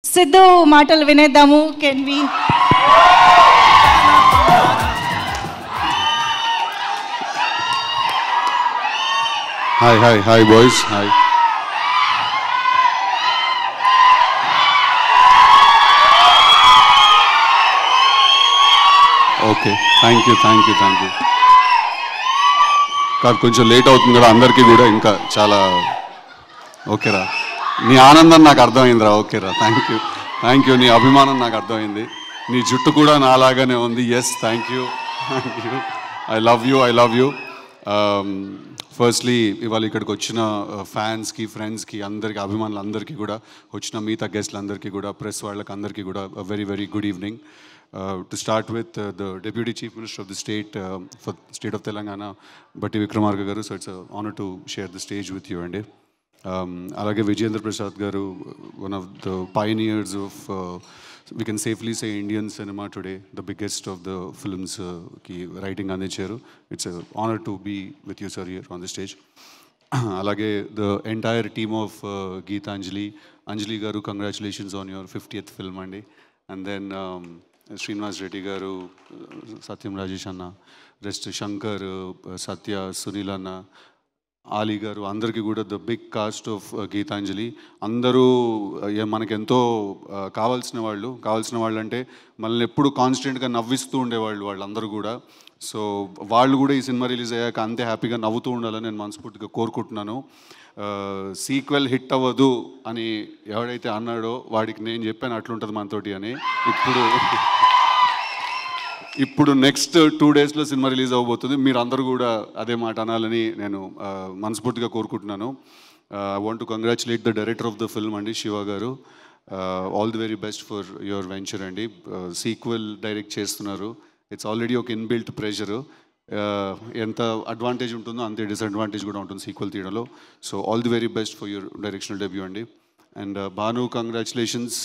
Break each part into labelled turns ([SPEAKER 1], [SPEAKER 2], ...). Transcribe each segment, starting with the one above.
[SPEAKER 1] సిద్ధు మాటలు వినేద్దాము. Can we?
[SPEAKER 2] Hi boys. Hi. Okay, thank you. కాదు, కొంచెం లేట్ అవుతుంది కదా అందరికీ కూడా, ఇంకా చాలా. ఓకేరా, నీ ఆనందం నాకు అర్థమైందిరా. ఓకేరా, థ్యాంక్ యూ. నీ అభిమానం నాకు అర్థమైంది. నీ జుట్టు కూడా నాలాగానే ఉంది. Yes, thank you. I love you. Firstly ఇవాళ ఇక్కడికి వచ్చిన ఫ్యాన్స్కి, ఫ్రెండ్స్కి, అందరికీ, అభిమానులందరికీ కూడా, వచ్చిన మిగతా గెస్ట్లందరికీ కూడా, ప్రెస్ వాళ్ళకి అందరికీ కూడా very good evening. To start with, the Deputy Chief Minister of the state for State of Telangana, Batti Vikramarka garu, so it's an honor to share the stage with you. And alage Vijayendra Prasad garu, one of the pioneers of, we can safely say, Indian cinema today, the biggest of the films ki writing andicharu. It's an honor to be with you, sir, here on the stage. Alage the entire team of Anjali garu, congratulations on your 50th film andi. And then Srinivas Reddy garu, Satyam Rajesh anna, rest Shankar, Satya, Sunil anna, Ali garu, andarki kuda the big cast of Geetanjali. Andaru మనకి ఎంతో కావాల్సిన వాళ్ళు అంటే మనల్ని ఎప్పుడు కాన్స్టెంట్గా నవ్విస్తూ ఉండేవాళ్ళు వాళ్ళందరూ కూడా. సో వాళ్ళు కూడా ఈ సినిమా రిలీజ్ అయ్యాక అంతే హ్యాపీగా నవ్వుతూ ఉండాలని నేను మనస్ఫూర్తిగా కోరుకుంటున్నాను. సీక్వెల్ హిట్ అవ్వదు అని ఎవడైతే అన్నాడో వాడికి నేను చెప్పాను అట్లుంటుంది మనతోటి అని. ఇప్పుడు నెక్స్ట్ 2 daysలో సినిమా రిలీజ్ అవ్వబోతుంది. మీరు అందరూ కూడా అదే మాట అనాలని నేను మనస్ఫూర్తిగా కోరుకుంటున్నాను. I want to congratulate the director of the film అండి, శివ గారు. All the very best for your venture అండి. సీక్వెల్ డైరెక్ట్ చేస్తున్నారు. ఇట్స్ ఆల్రెడీ ఒక ఇన్బిల్ట్ ప్రెషరు. ఎంత అడ్వాంటేజ్ ఉంటుందో అంతే డిసడ్వాంటేజ్ కూడా ఉంటుంది సీక్వెల్ తీయడంలో. So all the very best for your directional debut అండి. And Bhanu congratulations.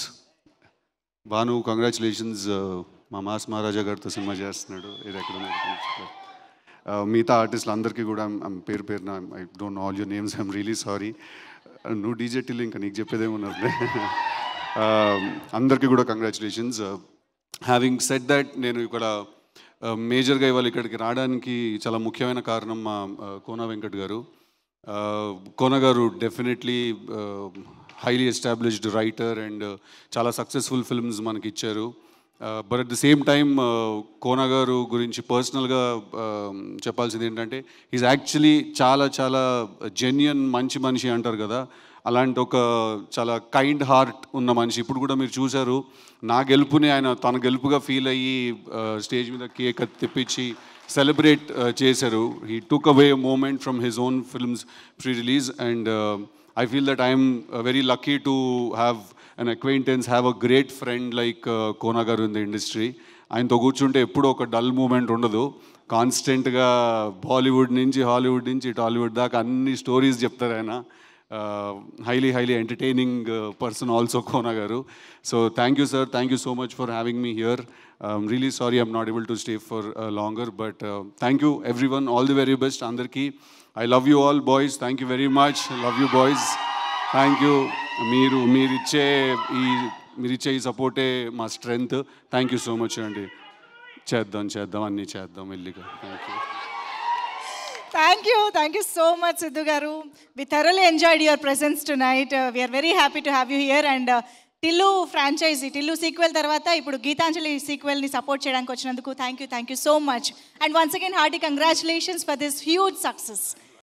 [SPEAKER 2] మా మాస్ మహారాజా గారితో సినిమా చేస్తున్నాడు. ఇది ఎక్కడ మిగతా ఆర్టిస్టులు అందరికీ కూడా పేరున I don't know all your names, I'm really sorry. నువ్వు డీజెటీలు ఇంకా నీకు చెప్పేదేమున్నది. అందరికీ కూడా కంగ్రాచులేషన్స్. హ్యావింగ్ సెడ్ దట్, నేను ఇక్కడ మేజర్గా ఇవాళ ఇక్కడికి రావడానికి చాలా ముఖ్యమైన కారణం మా కోన వెంకట్ గారు. కోన గారు definitely highly established writer and చాలా సక్సెస్ఫుల్ ఫిల్మ్స్ మనకి ఇచ్చారు. But at the same time Kona గారు గురించి పర్సనల్గా చెప్పాల్సింది ఏంటంటే, ఈజ్ యాక్చువల్లీ చాలా జెన్యున్ మంచి మనిషి అంటారు కదా, అలాంటి ఒక చాలా కైండ్ హార్ట్ ఉన్న మనిషి. ఇప్పుడు కూడా మీరు చూశారు, నా గెలుపుని ఆయన తన గెలుపుగా ఫీల్ అయ్యి స్టేజ్ మీద కేక్ తెప్పించి సెలబ్రేట్ చేశారు. He took away moment from his own films pre release. And I feel that I am very lucky to have an acquaintance, have a great friend like Kona garu in the industry. ఆయనతో కూర్చుంటే ఎప్పుడూ ఒక dull moment ఉండదు. కాన్స్టెంట్గా బాలీవుడ్ నుంచి Hollywood నుంచి టాలీవుడ్ దాకా అన్ని స్టోరీస్ చెప్తారు ఆయన. highly entertaining person also, Kona garu. So thank you, sir. Thank you so much for having me here. I'm really sorry I'm not able to stay for longer, but thank you everyone. All the very best andarki. I love you all, boys. Thank you very much. I love you, boys. Thank you. మీరిచ్చే ఈ సపోర్టే మా strength. Thank you so much అండి. చేద్దాం అన్నీ చేద్దాం మెల్లిగా.
[SPEAKER 1] Thank you so much, Sidhu garu. We thoroughly enjoyed your presence tonight. We are very happy to have you here. And Tillu franchise, Tillu sequel తర్వాత ఇప్పుడు గీతాంజలి సీక్వెల్ని సపోర్ట్ చేయడానికి వచ్చినందుకు thank you so much. And once again hearty congratulations for this huge success.